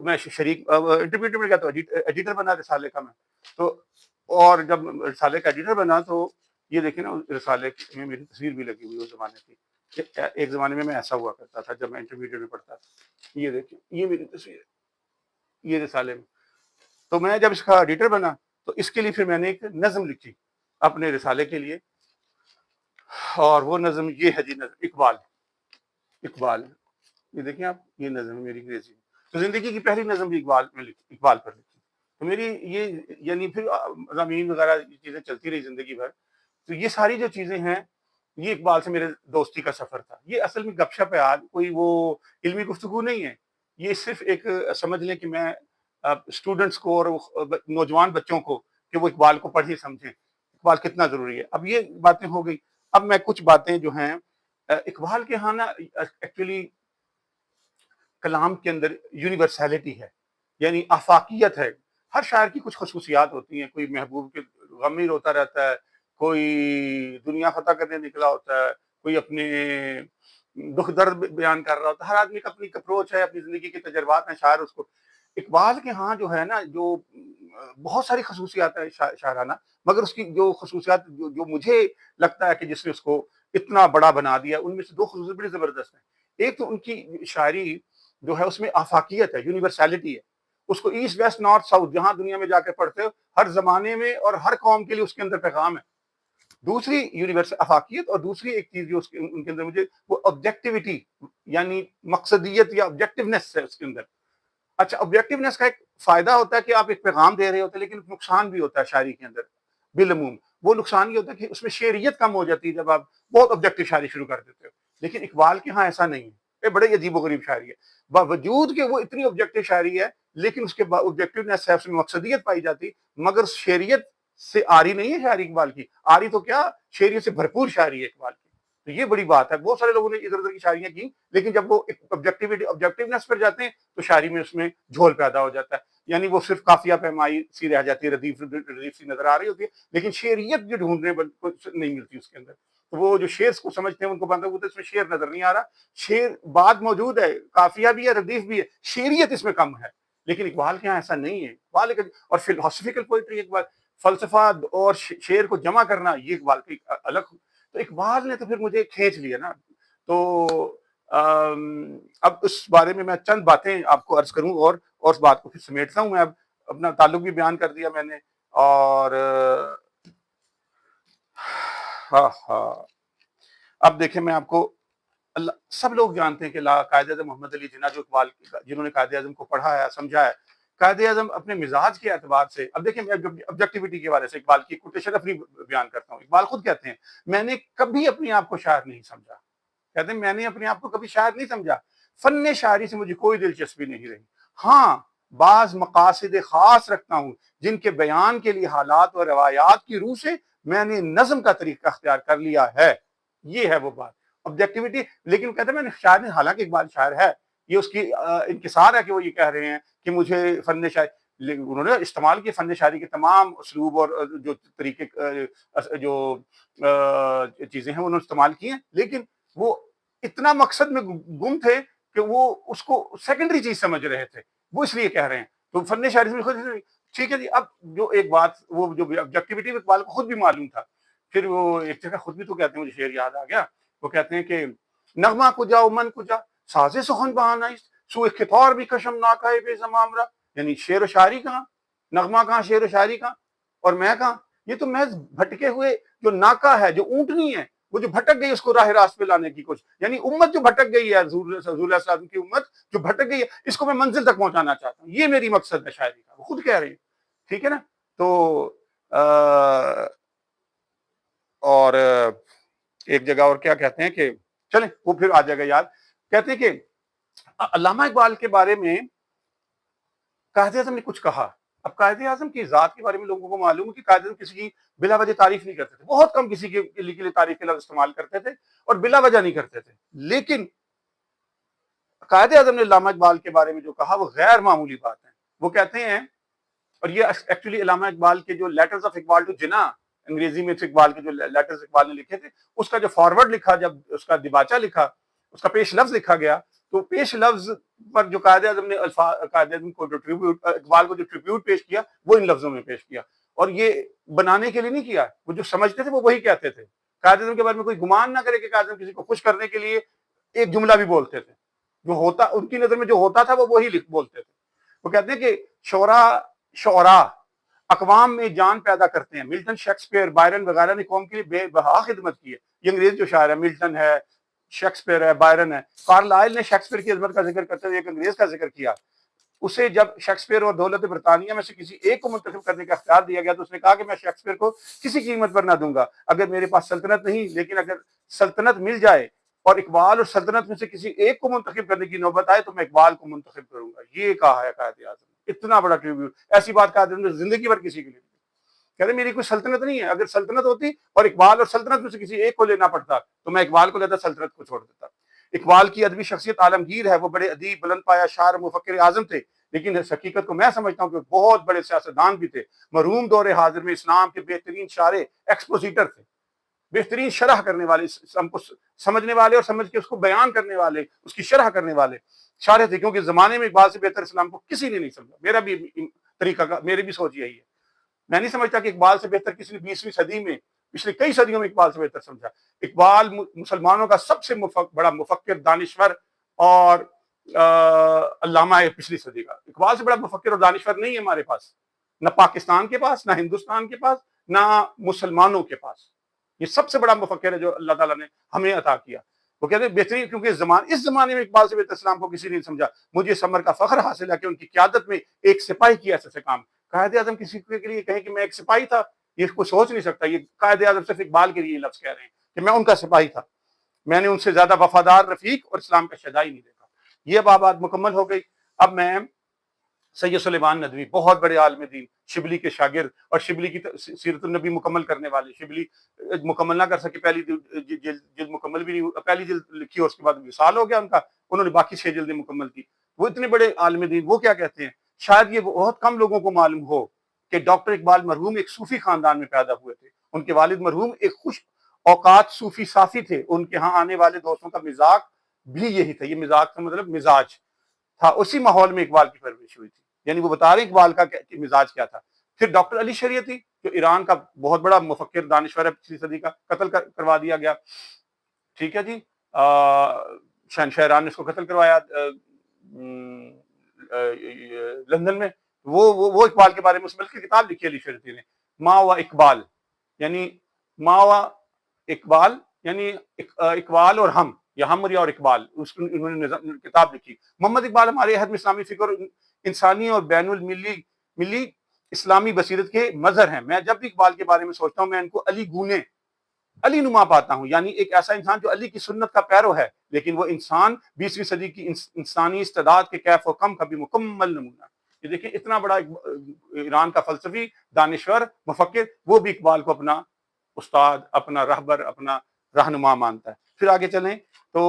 میں شریک انٹرمیڈیٹ میں گیا تو ایڈیٹر بنا رسالے کا میں. تو اور جب رسالے کا ایڈیٹر بنا تو یہ دیکھیں نا رسالے میں میری تصویر بھی لگی ہوئی اس زمانے کی. ایک زمانے میں ایسا ہوا کرتا تھا جب میں انٹرمیڈیٹ میں پڑھتا تھا. یہ دیکھیں یہ میری تصویر ہے یہ رسالے میں. تو میں جب اس کا ایڈیٹر بنا تو اس کے لیے پھر میں نے ایک نظم لکھی اپنے رسالے کے لیے, اور وہ نظم یہ ہے جی, نظم اقبال. یہ دیکھیں آپ, یہ نظم میری انگریزی میں. تو زندگی کی پہلی نظم بھی اقبال پر لکھی. تو میری یہ یعنی پھر مضامین وغیرہ یہ چیزیں چلتی رہی زندگی بھر. تو یہ ساری جو چیزیں ہیں یہ اقبال سے میرے دوستی کا سفر تھا. یہ اصل میں گپ شپ ہے, آج کوئی وہ علمی گفتگو نہیں ہے. یہ صرف ایک سمجھ لیں کہ میں اسٹوڈنٹس کو اور نوجوان بچوں کو کہ وہ اقبال کو پڑھیں سمجھیں اقبال کتنا ضروری ہے. اب یہ باتیں ہو گئی. اب میں کچھ باتیں جو ہیں اقبال کے ہاں نا ایکچولی کلام کے اندر یونیورسلٹی ہے, یعنی آفاقیت ہے. ہر شاعر کی کچھ خصوصیات ہوتی ہیں. کوئی محبوب کے غم میں روتا رہتا ہے, کوئی دنیا فتح کرنے نکلا ہوتا ہے, کوئی اپنے دکھ درد بیان کر رہا ہوتا ہے. ہر آدمی کا اپنی اپروچ ہے, اپنی زندگی کے تجربات ہیں. شاعر اس کو اقبال کے ہاں جو ہے نا جو بہت ساری خصوصیات ہیں شاعرانہ, مگر اس کی جو خصوصیات جو مجھے لگتا ہے کہ جس نے اس کو اتنا بڑا بنا دیا, ان میں سے دو خصوصیات بڑی زبردست ہیں. ایک تو ان کی شاعری جو ہے اس میں آفاقیت ہے, یونیورسلٹی ہے. اس کو ایسٹ ویسٹ نارتھ ساؤتھ جہاں دنیا میں جا کے پڑھتے ہو ہر زمانے میں اور ہر قوم کے لیے اس کے اندر پیغام ہے. دوسری یونیورسل آفاقیت, اور دوسری ایک چیز جو ان کے اندر مجھے وہ آبجیکٹیوٹی یعنی مقصدیت یا آبجیکٹیونیس ہے اس کے اندر. اچھا, آبجیکٹیونیس کا ایک فائدہ ہوتا ہے کہ آپ ایک پیغام دے رہے ہوتے ہیں, لیکن نقصان بھی ہوتا ہے شاعری کے اندر بالعموم. وہ نقصان یہ ہوتا ہے کہ اس میں شعریت کم ہو جاتی ہے جب آپ بہت آبجیکٹو شاعری شروع کر دیتے ہو. لیکن اقبال کے ہاں ایسا نہیں ہے. یہ بڑے عجیب و غریب شاعری ہے, باوجود کہ وہ اتنی آبجیکٹو شاعری ہے لیکن اس کے آبجیکٹیونیس ہے, اس میں مقصدیت پائی جاتی, مگر شعریت سے آری نہیں ہے شاعری اقبال کی. آری تو کیا, شعریت سے بھرپور شاعری ہے اقبال کی. تو یہ بڑی بات ہے. بہت سارے لوگوں نے ادھر ادھر کی شاعریاں کی, لیکن جب وہ آبجیکٹیونیس پر جاتے ہیں تو شاعری میں اس میں جھول پیدا ہو جاتا ہے. یعنی وہ صرف قافیہ پیمائی سی رہ جاتی ہے, ردیف سی نظر آ رہی ہوتی ہے, لیکن شعریت جو ڈھونڈنے نہیں ملتی اس کے اندر. تو وہ جو شعر کو سمجھتے ہیں ان کو بندہ ہوتا ہے اس میں شعر نظر نہیں آ رہا. شعر بات موجود ہے, قافیہ بھی ہے, ردیف بھی ہے, شعریت اس میں کم ہے. لیکن اقبال کے یہاں ایسا نہیں ہے. اقبال اور فلسفیکل پوئٹری, اقبال فلسفہ اور شعر کو جمع کرنا, یہ اقبال کی الگ. تو اقبال نے تو پھر مجھے کھینچ لیا نا. تو اب اس بارے میں چند باتیں آپ کو عرض کروں اور اس بات کو پھر سمیٹتا ہوں. میں اب اپنا تعلق بھی بیان کر دیا میں نے, اور اب دیکھیں میں آپ کو سب لوگ جانتے ہیں کہ قائد اعظم محمد علی جناح جو اقبال جنہوں نے قائد اعظم کو پڑھا ہے سمجھا ہے, قائد اعظم اپنے مزاج کے اعتبار سے, اب دیکھیں میں آبجیکٹیوٹی کے بارے سے اقبال کی کوٹیشن اپنی بیان کرتا ہوں. اقبال خود کہتے ہیں میں نے کبھی اپنے آپ کو شاعر نہیں سمجھا. کہتے ہیں میں نے اپنے آپ کو کبھی شاعر نہیں سمجھا. فن شاعری سے مجھے کوئی دلچسپی نہیں رہی. ہاں بعض مقاصد خاص رکھتا ہوں جن کے بیان کے لیے حالات اور روایات کی روح سے میں نے نظم کا طریقہ اختیار کر لیا ہے. یہ ہے وہ بات, آبجیکٹیوٹی. لیکن کہتے ہیں میں نے شاعر نہیں, حالانکہ اقبال شاعر ہے, یہ اس کی انکسار ہے کہ وہ یہ کہہ رہے ہیں کہ مجھے فن شاعری, انہوں نے استعمال کیے فن شاعری کے تمام اسلوب اور جو طریقے جو چیزیں ہیں انہوں نے استعمال کی ہیں, لیکن وہ اتنا مقصد میں گم تھے کہ وہ اس کو سیکنڈری چیز سمجھ رہے تھے, وہ اس لیے کہہ رہے ہیں. تو فن شاعری میں خود ٹھیک ہے جی. اب جو ایک بات وہ جو آبجیکٹیوٹی اقبال کو خود بھی معلوم تھا, پھر وہ ایک جگہ خود بھی تو کہتے ہیں, مجھے شعر یاد آ گیا, وہ کہتے ہیں کہ نغمہ کجا و من کجا سازے سخن بہانہ سو خطار بھی کشم ناکائے بے زمامرہ. یعنی شعر و شاعری کہاں, نغمہ کہاں, شعر و شاعری کہاں, اور میں کہاں. یہ تو محض بھٹکے ہوئے جو ناکا ہے, جو اونٹنی ہے, وہ جو بھٹک گئی اس کو راہ راست پہ لانے کی کوشش. یعنی امت جو بھٹک گئی ہے, حضور صلی اللہ علیہ وسلم کی امت جو بھٹک گئی ہے, اس کو میں منزل تک پہنچانا چاہتا ہوں. یہ میری مقصد ہے شاعری کا, وہ خود کہہ رہے ہیں. ٹھیک ہے نا. تو اور ایک جگہ اور کیا کہتے ہیں کہ چلیں وہ پھر آ جائے گا یاد. کہتے ہیں کہ علامہ اقبال کے بارے میں قائد اعظم نے کچھ کہا. اب قائد اعظم کی ذات کے بارے میں لوگوں کو معلوم ہے کہ قائد اعظم کسی کی بلا وجہ تعریف نہیں کرتے تھے, بہت کم کسی کے لیے تعریف کے لفظ استعمال کرتے تھے اور بلا وجہ نہیں کرتے تھے. لیکن قائد اعظم نے علامہ اقبال کے بارے میں جو کہا وہ غیر معمولی بات ہے. وہ کہتے ہیں, اور یہ ایکچولی علامہ اقبال کے جو لیٹرز آف اقبال ٹو جناح, انگریزی میں اقبال کے جو لیٹرز اقبال نے لکھے تھے, اس کا جو فارورڈ لکھا, جب اس کا دیباچہ لکھا, اس کا پیش لفظ لکھا گیا, تو پیش لفظ پر جو قائد اعظم نے قائد اعظم کو جو ٹریبیوٹ اقبال کو جو ٹریبیوٹ پیش کیا وہ ان لفظوں میں پیش کیا، اور یہ بنانے کے لیے نہیں کیا، وہ جو سمجھتے تھے وہ وہی کہتے تھے۔ قائد اعظم کے بارے میں کوئی گمان نہ کرے کہ قائد اعظم کسی کو خوش کرنے کے لیے ایک جملہ بھی بولتے تھے، جو ہوتا ان کی نظر میں جو ہوتا تھا وہ وہی بولتے تھے۔ وہ کہتے ہیں کہ شعراء اقوام میں جان پیدا کرتے ہیں۔ ملٹن، شیکسپیئر، بائرن وغیرہ نے قوم کے لیے بے بہا خدمت کی ہے۔ یہ انگریز جو شاعر ہے، ملٹن ہے، شیکسپیئر ہے، بائرن ہے۔ کارلائل نے شیکسپیئر کی عظمت کا ذکر کرتے ہوئے ایک انگریز کا ذکر کیا۔ اسے جب شیکسپیئر اور دولت برطانیہ میں سے کسی ایک کو منتخب کرنے کا اختیار دیا گیا تو اس نے کہا کہ میں شیکسپیئر کو کسی قیمت پر نہ دوں گا، اگر میرے پاس سلطنت نہیں، لیکن اگر سلطنت مل جائے اور اقبال اور سلطنت میں سے کسی ایک کو منتخب کرنے کی نوبت آئے تو میں اقبال کو منتخب کروں گا۔ یہ کہا ہے قائد اعظم نے، اتنا بڑا ٹریبیوٹ۔ ایسی بات قائد اعظم نے زندگی بھر کسی کے لیے نہیں کی۔ کہتے میری کوئی سلطنت نہیں ہے، اگر سلطنت ہوتی اور اقبال اور سلطنت میں سے کسی ایک کو لینا پڑتا تو میں اقبال کو لیتا، سلطنت کو چھوڑ دیتا۔ اقبال کی ادبی شخصیت عالمگیر ہے، وہ بڑے ادیب، بلند پایہ شاعر، مفکر اعظم تھے، لیکن اس حقیقت کو میں سمجھتا ہوں کہ بہت بڑے سیاستدان بھی تھے۔ مرحوم دور حاضر میں اسلام کے بہترین شاعر، ایکسپوزیٹر تھے، بہترین شرح کرنے والے، اسلام کو سمجھنے والے اور سمجھ کے اس کو بیان کرنے والے، اس کی شرح کرنے والے شاعر تھے، کیونکہ زمانے میں اقبال سے بہتر اسلام کو کسی نے نہیں سمجھا۔ میرا بھی طریقہ کا، میری بھی سوچ یہی ہے۔ میں نہیں سمجھتا کہ اقبال سے بہتر کسی نے 20ویں صدی میں، پچھلے کئی صدیوں میں اقبال سے بہتر سمجھا۔ اقبال مسلمانوں کا سب سے بڑا مفکر، دانشور اور علامہ ہے پچھلی صدی کا۔ اقبال سے بڑا مفکر اور دانشور نہیں ہے ہمارے پاس، نہ پاکستان کے پاس، نہ ہندوستان کے پاس، نہ مسلمانوں کے پاس۔ یہ سب سے بڑا مفکر ہے جو اللہ تعالیٰ نے ہمیں عطا کیا۔ وہ کہتے ہیں بہترین، کیونکہ اس زمانے میں اقبال سے بہتر اسلام کو کسی نے نہیں سمجھا۔ مجھے سمر کا فخر حاصل ہے کہ ان کی قیادت میں ایک سپاہی کیا ایسے کام۔ قائد اعظم کسی کے لیے کہیں کہ میں ایک سپاہی تھا، یہ کوئی سوچ نہیں سکتا۔ یہ قائد اعظم صرف اقبال کے لیے یہ لفظ کہہ رہے ہیں کہ میں ان کا سپاہی تھا، میں نے ان سے زیادہ وفادار رفیق اور اسلام کا شہدائی نہیں دیکھا۔ یہ اب بات مکمل ہو گئی۔ اب میں سید سلیمان ندوی، بہت بڑے عالم دین، شبلی کے شاگرد اور شبلی کی سیرت النبی مکمل کرنے والے، شبلی مکمل نہ کر سکے، پہلی جلد مکمل بھی نہیں، پہلی جلد لکھی اور اس کے بعد وصال ہو گیا ان کا، انہوں نے باقی 6 جلدیں مکمل کی۔ وہ اتنے بڑے عالم دین، وہ کیا کہتے ہیں، شاید یہ بہت کم لوگوں کو معلوم ہو کہ ڈاکٹر اقبال مرحوم ایک صوفی خاندان میں پیدا ہوئے تھے۔ ان کے والد مرحوم ایک خوش اوقات صوفی صافی تھے۔ ان کے ہاں آنے والے دوستوں کا مزاج بھی یہی تھا۔ یہ مزاج کا مطلب مزاج تھا، اسی ماحول میں اقبال کی پرورش ہوئی تھی۔ یعنی وہ بتا رہے ہیں اقبال کا مزاج کیا تھا۔ پھر ڈاکٹر علی شریعتی جو ایران کا بہت بڑا مفکر دانشور ہے پچھلی صدی کا، قتل کروا دیا گیا، ٹھیک ہے جی، شہنشاہ ایران نے اس کو قتل کروایا لندن میں۔ وہ اقبال کے بارے میں اس ملک کی کتاب لکھی علی شریعتی نے، ما و اقبال، یعنی ما و اقبال یعنی اقبال اور ہم، یا ہم اور اقبال، انہوں نے کتاب لکھی۔ محمد اقبال ہمارے عہد میں اسلامی فکر، انسانی اور بین الملی اسلامی بصیرت کے مظہر ہیں۔ میں جب بھی اقبال کے بارے میں سوچتا ہوں میں ان کو علی نما پاتا ہوں، یعنی ایک ایسا انسان جو علی کی سنت کا پیرو ہے، لیکن وہ انسان 20ویں صدی کی انسانی استعداد کے کیف و کم کا بھی مکمل نمونہ۔ یہ دیکھیں اتنا بڑا ایران کا فلسفی، دانشور، مفکر، وہ بھی اقبال کو اپنا استاد، اپنا رہبر، اپنا رہنما مانتا ہے۔ پھر آگے چلیں تو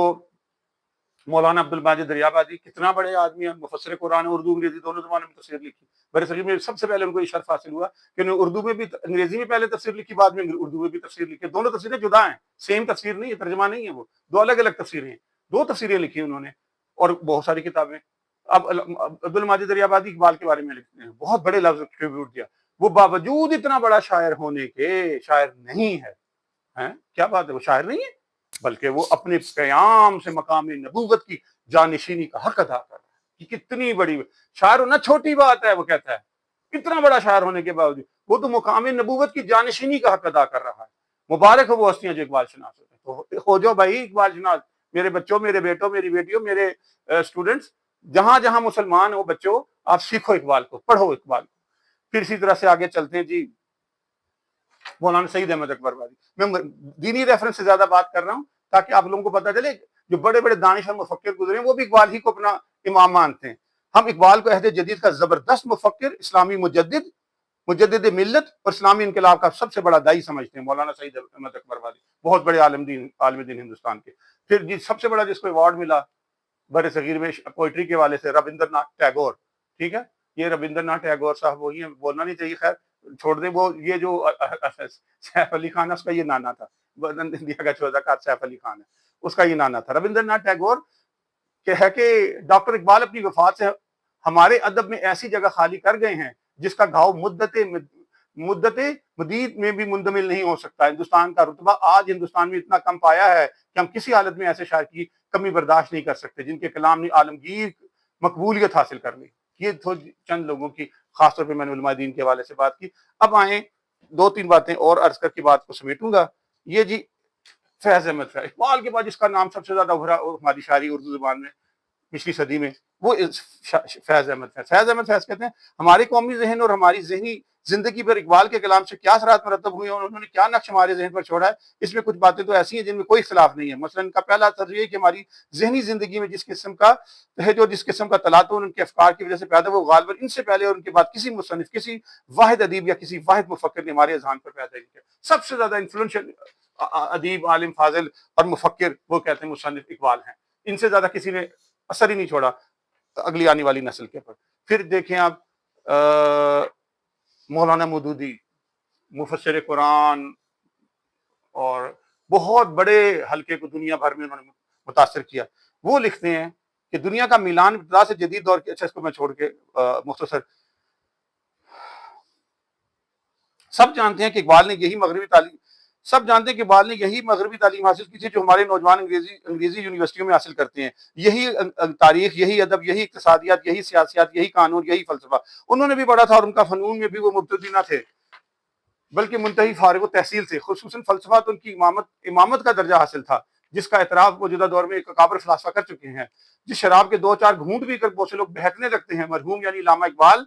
مولانا عبد الماجد دریابادی کتنا بڑے آدمی ہیں، مفسر قرآن، اردو انگریزی دونوں زبانوں میں تفسیر لکھی۔ برصغیر میں سب سے پہلے ان کو یہ شرف حاصل ہوا کہ انہوں نے اردو میں بھی، انگریزی میں پہلے تفسیر لکھی، بعد میں اردو میں بھی تفسیر لکھی۔ دونوں تفسیریں جدا ہیں، سیم تفسیر نہیں ہے، ترجمہ نہیں ہے، وہ دو الگ الگ تفسیریں ہیں۔ 2 تفسیریں لکھی انہوں نے اور بہت ساری کتابیں۔ اب عبد الماجد دریابادی اقبال کے بارے میں لکھتے ہیں، بہت بڑے لفظ ٹریبیوٹ دیا۔ وہ باوجود اتنا بڑا شاعر ہونے کے شاعر نہیں ہے۔ کیا بات ہے، وہ شاعر نہیں ہے، بلکہ وہ اپنے قیام سے مقام نبوت کی جانشینی کا حق ادا کر رہا ہے۔ یہ کتنی بڑی شاعر ہونا چھوٹی بات ہے، وہ کہتا ہے اتنا بڑا شاعر ہونے کے باوجود وہ تو مقام نبوت کی جانشینی کا حق ادا کر رہا ہے۔ مبارک ہو وہ ہستیاں جو اقبال شناس ہوتے ہیں۔ تو ہو جو بھائی اقبال شناس، میرے بچوں، میرے بیٹوں، میری بیٹیوں، میرے اسٹوڈنٹس، جہاں جہاں مسلمان ہو بچوں، آپ سیکھو اقبال کو، پڑھو اقبال کو۔ پھر اسی طرح سے آگے چلتے ہیں جی، مولانا سعید احمد اکبر باری۔ میں دینی ریفرنس سے زیادہ بات کر رہا ہوں تاکہ آپ لوگوں کو پتہ چلے جو بڑے بڑے دانش اور مفکر گزرے ہیں وہ بھی اقبال ہی کو اپنا امام مانتے ہیں۔ ہم اقبال کو عہد جدید کا زبردست مفکر، اسلامی مجدد ملت اور اسلامی انقلاب کا سب سے بڑا داعی سمجھتے ہیں۔ مولانا سعید احمد اکبر باری بہت بڑے عالم دین ہندوستان کے۔ پھر جی سب سے بڑا جس کو ایوارڈ ملا بر صغیر میں پوئٹری کے والے سے، رابندر ناتھ ٹیگور، ٹھیک ہے، یہ رابندر ناتھ ٹیگور صاحب وہی ہیں، بولنا نہیں چاہیے، خیر چھوڑ دیں۔ وہ یہ جو سیف علی خان ہے اس کا یہ نانا تھا، انڈیا کا چوزہ کار سیف علی خان ہے، اس کا یہ نانا تھا۔ رابندر ناتھ ٹیگور کہ ہے کہ ڈاکٹر اقبال اپنی وفات سے ہمارے ادب میں ایسی جگہ خالی کر گئے ہیں جس کا گھاؤ مدت مدید میں بھی مندمل نہیں ہو سکتا. ہندوستان کا رتبہ آج ہندوستان میں اتنا کم پایا ہے کہ ہم کسی حالت میں ایسے شاعر کی کمی برداشت نہیں کر سکتے جن کے کلام نے عالمگیر مقبولیت حاصل کر لی. یہ تو چند لوگوں کی، خاص طور پہ میں نے علماء دین کے حوالے سے بات کی. اب آئیں دو تین باتیں اور عرض کر کے بات کو سمیٹوں گا. یہ جی فیض احمد فیض، اقبال کے بعد جس کا نام سب سے زیادہ ابھرا ہماری شاعری اردو زبان میں پچھلی صدی میں، وہ فیض احمد فیض. فیض احمد فیض کہتے ہیں ہمارے قومی ذہن اور ہماری ذہنی زندگی پر اقبال کے کلام سے کیا اثرات مرتب ہوئے اور انہوں نے کیا نقش ہمارے ذہن پر چھوڑا ہے. اس میں کچھ باتیں تو ایسی ہیں جن میں کوئی اختلاف نہیں ہے. مثلا ان کا پہلا طرز یہ کہ ہماری ذہنی زندگی میں جس قسم کا ہے، جو جس قسم کا تلاطن ان کے افکار کی وجہ سے پیدا ہوا، وہ غالباً ان سے پہلے اور ان کے بعد کسی مصنف، کسی واحد ادیب یا کسی واحد مفکر نے ہمارے اذہان پر پیدا نہیں کیا. سب سے زیادہ انفلوئنشل ادیب، عالم، فاضل اور مفکر وہ کہتے ہیں مصنف اقبال ہیں. ان سے زیادہ کسی نے اثر ہی نہیں چھوڑا اگلی آنے والی نسل کے اوپر. پھر دیکھیں آپ مولانا مودودی، مفسر قرآن، اور بہت بڑے حلقے کو دنیا بھر میں انہوں نے متاثر کیا. وہ لکھتے ہیں کہ دنیا کا میلان ابتدا سے جدید دور کے، اچھا اس کو میں چھوڑ کے مختصر، سب جانتے ہیں کہ اقبال نے یہی مغربی تعلیم حاصل کی تھی جو ہمارے نوجوان انگریزی یونیورسٹیوں میں حاصل کرتے ہیں. یہی تاریخ، یہی ادب، یہی اقتصادیات، یہی سیاسیات، یہی قانون، یہی فلسفہ انہوں نے بھی پڑھا تھا، اور ان کا فنون میں بھی وہ مبتدی نہ تھے بلکہ منتہی فارغ و تحصیل تھے. خصوصاً فلسفہ تو ان کی امامت کا درجہ حاصل تھا، جس کا اعتراف موجودہ دور میں ایک اکابر فلاسفہ کر چکے ہیں. جس شراب کے دو چار گھونٹ بھی کر بہت سے لوگ بہکنے لگتے ہیں، مرحوم یعنی علامہ اقبال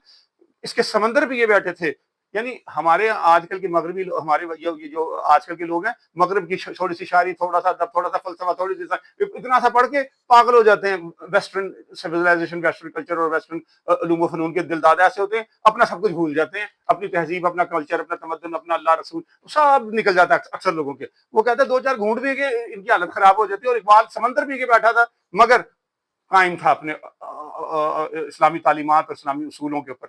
اس کے سمندر پہ یہ بیٹھے تھے. یعنی ہمارے آج کل کے مغربی ہمارے یہ جو آج کل کے لوگ ہیں، مغرب کی تھوڑی سی شاعری، تھوڑا سا ادب، تھوڑا سا فلسفہ، تھوڑی سی اتنا سا پڑھ کے پاگل ہو جاتے ہیں. ویسٹرن سویلائزیشن، ویسٹرن کلچر اور ویسٹرن علوم و فنون کے دلدادہ ایسے ہوتے ہیں، اپنا سب کچھ بھول جاتے ہیں، اپنی تہذیب، اپنا کلچر، اپنا تمدن، اپنا اللہ رسول سب نکل جاتا ہے اکثر لوگوں کے. وہ کہتے ہیں دو چار گھونٹ بھی کے ان کی حالت خراب ہو جاتی ہے. اور اقبال سمندر پی کے بیٹھا تھا مگر قائم تھا اپنے اسلامی تعلیمات اور اسلامی اصولوں کے اوپر.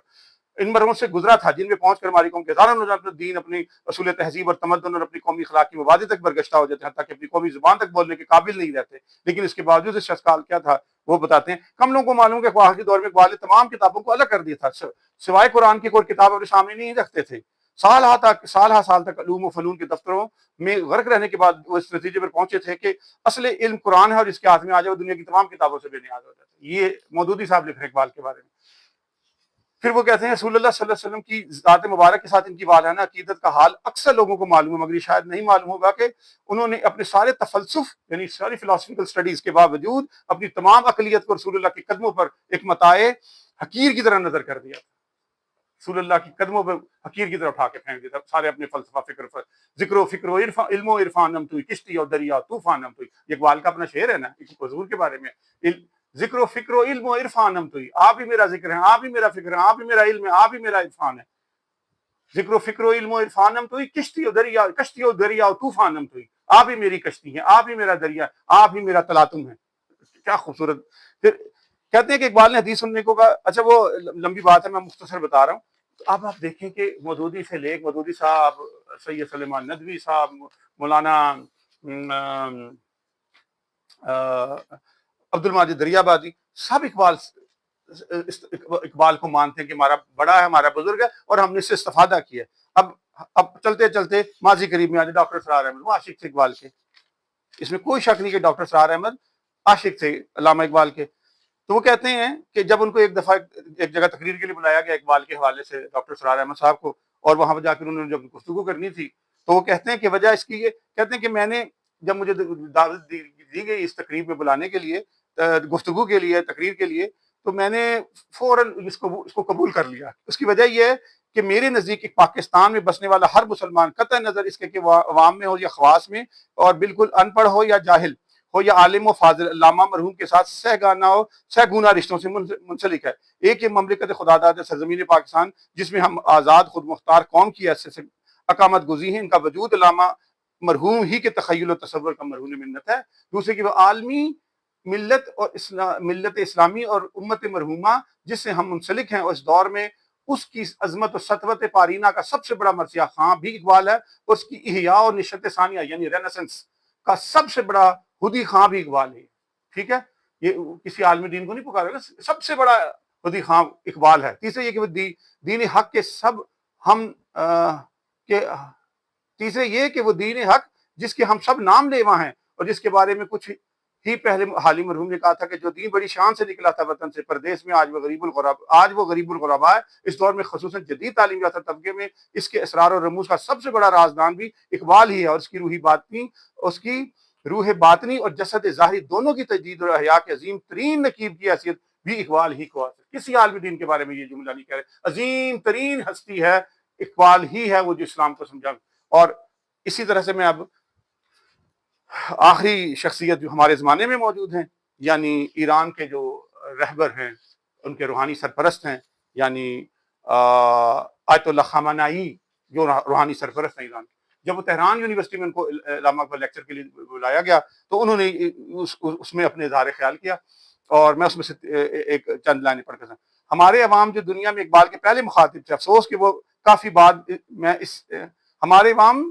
ان مرحلوں سے گزرا تھا جن میں پہنچ کر ہماری قوم کے ہزاروں نوجوان اپنے دین، اپنی اصول تہذیب اور تمدن اور اپنی قومی اخلاق کی مبادی تک برگشتہ ہو جاتے ہیں، حتیٰ کہ اپنی قومی زبان تک بولنے کے قابل نہیں رہتے. لیکن اس کے باوجود اس شخص کا حال کیا تھا وہ بتاتے ہیں. کم لوگوں کو معلوم کہ آخری دور میں اقبال نے تمام کتابوں کو الگ کر دیا تھا، سوائے قرآن کی کوئی کتاب اپنے سامنے نہیں رکھتے تھے. سال ہا سال تک علوم و فنون کے دفتروں میں غرق رہنے کے بعد وہ اس نتیجے پر پہنچے تھے کہ اصل علم قرآن ہے، اور اس کے ہاتھ میں آ جائے وہ دنیا کی تمام کتابوں سے بے نیاز ہو جاتا ہے. یہ مودودی صاحب لکھ رہے ہیں اقبال کے بارے میں. پھر وہ کہتے ہیں رسول اللہ صلی اللہ علیہ وسلم کی ذات مبارک کے ساتھ ان کی والہانہ عقیدت کا حال اکثر لوگوں کو معلوم ہے، مگر یہ شاید نہیں معلوم ہوگا کہ انہوں نے اپنے سارے تفلسف یعنی ساری فلاسفیکل سٹڈیز کے باوجود اپنی تمام عقلیت کو رسول اللہ کے قدموں پر ایک متاع حقیر کی طرح نظر کر دیا. رسول اللہ کی قدموں پر حقیر کی طرح اٹھا کے پھینک دیتا سارے اپنے فلسفہ، ذکر و فکر و علم و عرفان نم توئی، کشتی اور دریا طوفان نم توئی. یہ اقبال کا اپنا شعر ہے نا حضور کے بارے میں. ذکر و فکر و علم و عرفان نم توئی، آپ ہی میرا ذکر ہے، آپ ہی میرا فکر ہے، آپ ہی میرا علم ہے، آپ ہی میرا عرفان ہے. ذکر و فکر و علم و عرفان نم توئی، کشتی و دریا طوفان نم توئی. آپ ہی میری کشتی ہے، آپ ہی میرا دریا، آپ ہی میرا تلاطم ہے. کیا خوبصورت. پھر کہتے ہیں کہ اقبال نے حدیث سننے کو کہا. اچھا وہ لمبی بات ہے، میں مختصر بتا رہا ہوں. تو اب آپ دیکھیں کہ مودودی سے لے مودودی صاحب، سید سلیمان ندوی صاحب، مولانا عبد الماجد دریابادی، سب اقبال کو مانتے ہیں کہ ہمارا بڑا ہے، ہمارا بزرگ ہے، اور ہم نے اس سے استفادہ کیا. اب چلتے چلتے ماضی قریب میں آج ڈاکٹر اسرار احمد، وہ عاشق تھے اقبال کے. اس میں کوئی شک نہیں کہ ڈاکٹر اسرار احمد عاشق تھے علامہ اقبال کے. تو وہ کہتے ہیں کہ جب ان کو ایک دفعہ ایک جگہ تقریر کے لیے بلایا گیا اقبال کے حوالے سے ڈاکٹر اسرار احمد صاحب کو، اور وہاں پہ جا کر انہوں نے جب گفتگو کرنی تھی تو وہ کہتے ہیں کہ وجہ اس کی یہ کہتے ہیں کہ میں نے جب مجھے دعوت دی گئی اس تقریب میں بلانے کے لیے، گفتگو کے لیے، تقریر کے لیے، تو میں نے فوراً اس کو قبول کر لیا. اس کی وجہ یہ ہے کہ میرے نزدیک ایک پاکستان میں بسنے والا ہر مسلمان قطع نظر اس کے کہ وہ عوام میں ہو یا خواص میں، اور بالکل ان پڑھ ہو یا جاہل ہو یا عالم و فاضل، علامہ مرحوم کے ساتھ سہ گونا رشتوں سے منسلک ہے. ایک یہ مملکت خداداد سرزمین پاکستان جس میں ہم آزاد خود مختار قوم کی حیثیت سے اقامت گزین ہیں، ان کا وجود علامہ مرحوم ہی کے تخیل و تصور کا مرہون منت ہے. دوسرے کہ وہ عالمی ملت اور ملت اسلامی اور امت مرحومہ جس سے ہم منسلک ہیں، اور اس دور میں اس کی عظمت و سطوت پارینہ کا سب سے بڑا مرثیہ خواں بھی اقبال ہے، اور اس کی احیاء اور نشأت ثانیہ یعنی رینیسنس کا سب سے بڑا ہدی خواں بھی اقبال ہے. ٹھیک ہے. یہ کسی عالم دین کو نہیں پکارے گا، سب سے بڑا خودی خواہ اقبال ہے۔ تیسرے یہ کہ وہ دین حق کے سب ہم کہ تیسرے یہ کہ وہ دین حق جس کے ہم سب نام لیوا ہیں، اور جس کے بارے میں کچھ ہی پہلے حالی مرحوم نے کہا تھا کہ جو دین بڑی شان سے نکلا تھا وطن سے پردیس میں، آج وہ غریب الغربا ہے۔ اس دور میں خصوصاً جدید تعلیم یافتہ طبقے میں اس کے اسرار اور رموز کا سب سے بڑا رازدان بھی اقبال ہی ہے، اور اس کی روح باطنی اور جسد ظاہری دونوں کی تجدید اور احیاء کے عظیم ترین نقیب کی حیثیت بھی اقبال ہی کو حاصل۔ کسی عالم دین کے بارے میں یہ جملہ نہیں کہہ رہے، عظیم ترین ہستی ہے اقبال ہی ہے وہ جو اسلام کو سمجھا۔ اور اسی طرح سے میں اب آخری شخصیت جو ہمارے زمانے میں موجود ہیں، یعنی ایران کے جو رہبر ہیں، ان کے روحانی سرپرست ہیں، یعنی آیت اللہ خامنائی جو روحانی سرپرست ہیں ایران کے۔ جب وہ تہران یونیورسٹی میں ان کو علامہ اکبر لیکچر کے لیے بلایا گیا تو انہوں نے اس میں اپنے اظہار خیال کیا، اور میں اس میں سے ایک چند لائنیں پڑھ کر سنا۔ ہمارے عوام جو دنیا میں اقبال کے پہلے مخاطب تھے، افسوس کہ وہ کافی بعد میں ہمارے عوام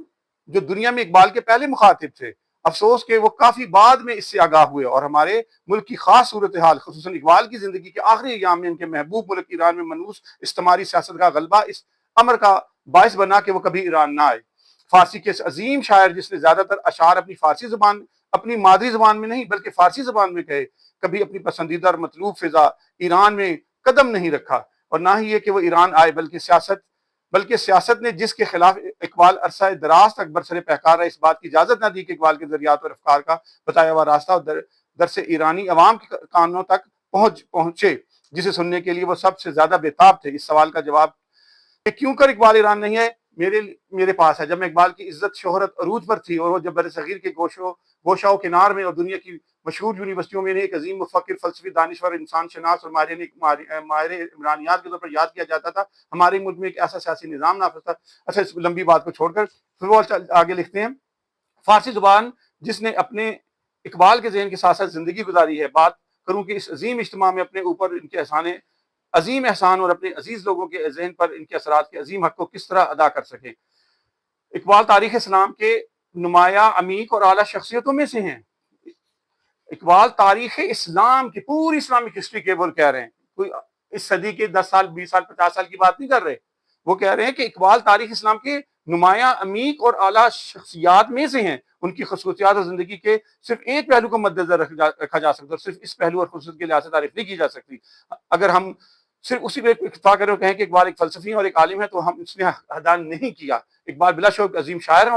جو دنیا میں اقبال کے پہلے مخاطب تھے، افسوس کہ وہ کافی بعد میں اس سے آگاہ ہوئے، اور ہمارے ملک کی خاص صورتحال خصوصاً اقبال کی زندگی کے آخری ایام میں ان کے محبوب ملک ایران میں منحوس استعماری سیاست کا غلبہ اس امر کا باعث بنا کہ وہ کبھی ایران نہ آئے۔ فارسی کے اس عظیم شاعر جس نے زیادہ تر اشعار اپنی مادری زبان میں نہیں بلکہ فارسی زبان میں کہے، کبھی اپنی پسندیدہ اور مطلوب فضا ایران میں قدم نہیں رکھا، اور نہ ہی یہ کہ وہ ایران آئے، بلکہ سیاست نے جس کے خلاف اقبال عرصہ دراز تک برسر پیکار رہا، اس بات کی اجازت نہ دی کہ اقبال کے ذریعات اور افکار کا بتایا ہوا راستہ اور درس ایرانی عوام کے کانوں تک پہنچے، جسے سننے کے لیے وہ سب سے زیادہ بےتاب تھے۔ اس سوال کا جواب کہ کیوں کر اقبال ایران نہیں ہے میرے پاس ہے۔ جب میں اقبال کی عزت شہرت عروج پر تھی، اور وہ جب برصغیر کے گوشہ و کنار میں اور دنیا کی مشہور یونیورسٹیوں میں ایک عظیم مفکر، فلسفی، دانشور، انسان شناس اور ماہر عمرانیات کے طور پر یاد کیا جاتا تھا، ہمارے ملک میں ایک ایسا سیاسی نظام نافذ تھا۔ اچھا، اس لمبی بات کو چھوڑ کر پھر وہ آگے لکھتے ہیں، فارسی زبان جس نے اپنے اقبال کے ذہن کے ساتھ ساتھ زندگی گزاری ہے، بات کروں کہ اس عظیم اجتماع میں اپنے اوپر ان کے عظیم احسان اور اپنے عزیز لوگوں کے ذہن پر ان کے اثرات کے عظیم حق کو کس طرح ادا کر سکیں۔ اقبال تاریخ اسلام کے نمایاں عمیق اور اعلیٰ شخصیتوں میں سے ہیں۔ اقبال تاریخ اسلام کی پوری اسلامک ہسٹری کے کہہ رہے ہیں، کوئی اس صدی کے 10 سال 20 سال 50 سال کی بات نہیں کر رہے، وہ کہہ رہے ہیں کہ اقبال تاریخ اسلام کے نمایاں عمیق اور اعلیٰ شخصیات میں سے ہیں۔ ان کی خصوصیات اور زندگی کے صرف ایک پہلو کو مد نظر رکھا جا سکتا ہے، اور صرف اس پہلو اور خصوصیت کے لحاظ سے تعریف نہیں کی جا سکتی۔ اگر ہم صرف اسی پہ اکتفا کریں اور کہیں کہ اقبال ایک فلسفی ہیں اور ایک عالم ہے تو ہم اس نے حدان نہیں کیا۔ اقبال بلا شک عظیم شاعر ہیں،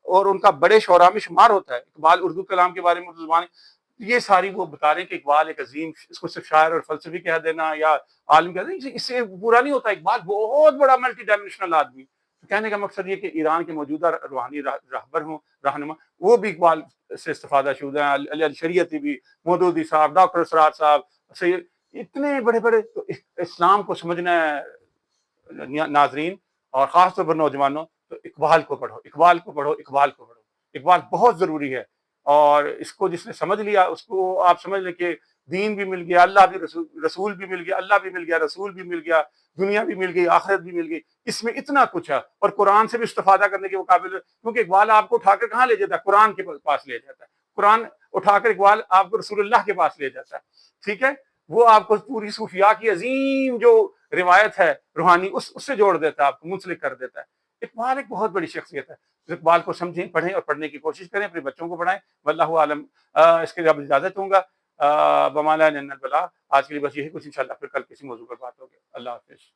اور ان کا بڑے شعراء میں شمار ہوتا ہے۔ اقبال اردو کلام کے بارے میں زبان یہ ساری وہ بتا رہے ہیں کہ اقبال ایک عظیم، اس کو صرف شاعر اور فلسفی کہہ دینا یا عالم کہہ دینا اس سے پورا نہیں ہوتا۔ اقبال بہت بڑا ملٹی ڈائمینشنل آدمی۔ کہنے کا مقصد یہ کہ ایران کے موجودہ روحانی رہبر ہوں، رہنما، وہ بھی اقبال سے استفادہ شدہ ہیں۔ علی الشریعتی بھی، مودودی صاحب، ڈاکٹر اسرار صاحب، سید، اتنے بڑے بڑے۔ تو اسلام کو سمجھنا ہے ناظرین، اور خاص طور پر نوجوانوں، تو اقبال کو پڑھو، اقبال کو پڑھو، اقبال کو پڑھو۔ اقبال بہت ضروری ہے، اور اس کو جس نے سمجھ لیا اس کو آپ سمجھ لیں کہ دین بھی مل گیا، اللہ بھی، رسول بھی مل گیا، اللہ بھی مل گیا، رسول بھی مل گیا، دنیا بھی مل گئی، آخرت بھی مل گئی۔ اس میں اتنا کچھ ہے، اور قرآن سے بھی استفادہ کرنے کے وہ قابل ہے، کیونکہ اقبال آپ کو اٹھا کر کہاں لے جاتا ہے؟ قرآن کے پاس لے جاتا ہے۔ قرآن اٹھا کر اقبال آپ کو رسول اللہ کے پاس لے جاتا ہے، ٹھیک ہے؟ وہ آپ کو پوری صوفیاء کی عظیم جو روایت ہے روحانی، اس سے جوڑ دیتا ہے، آپ کو منسلک کر دیتا ہے۔ اقبال ایک بہت بڑی شخصیت ہے۔ اقبال کو سمجھیں، پڑھیں، اور پڑھنے کی کوشش کریں، اپنے بچوں کو پڑھائیں۔ واللہ عالم۔ اس کے لیے اب اجازت دوں گا۔ بما لا نعلم الا البلاغ۔ آج کے لیے بس یہی کچھ، انشاءاللہ پھر کل کسی موضوع پر بات ہوگی۔ اللہ حافظ۔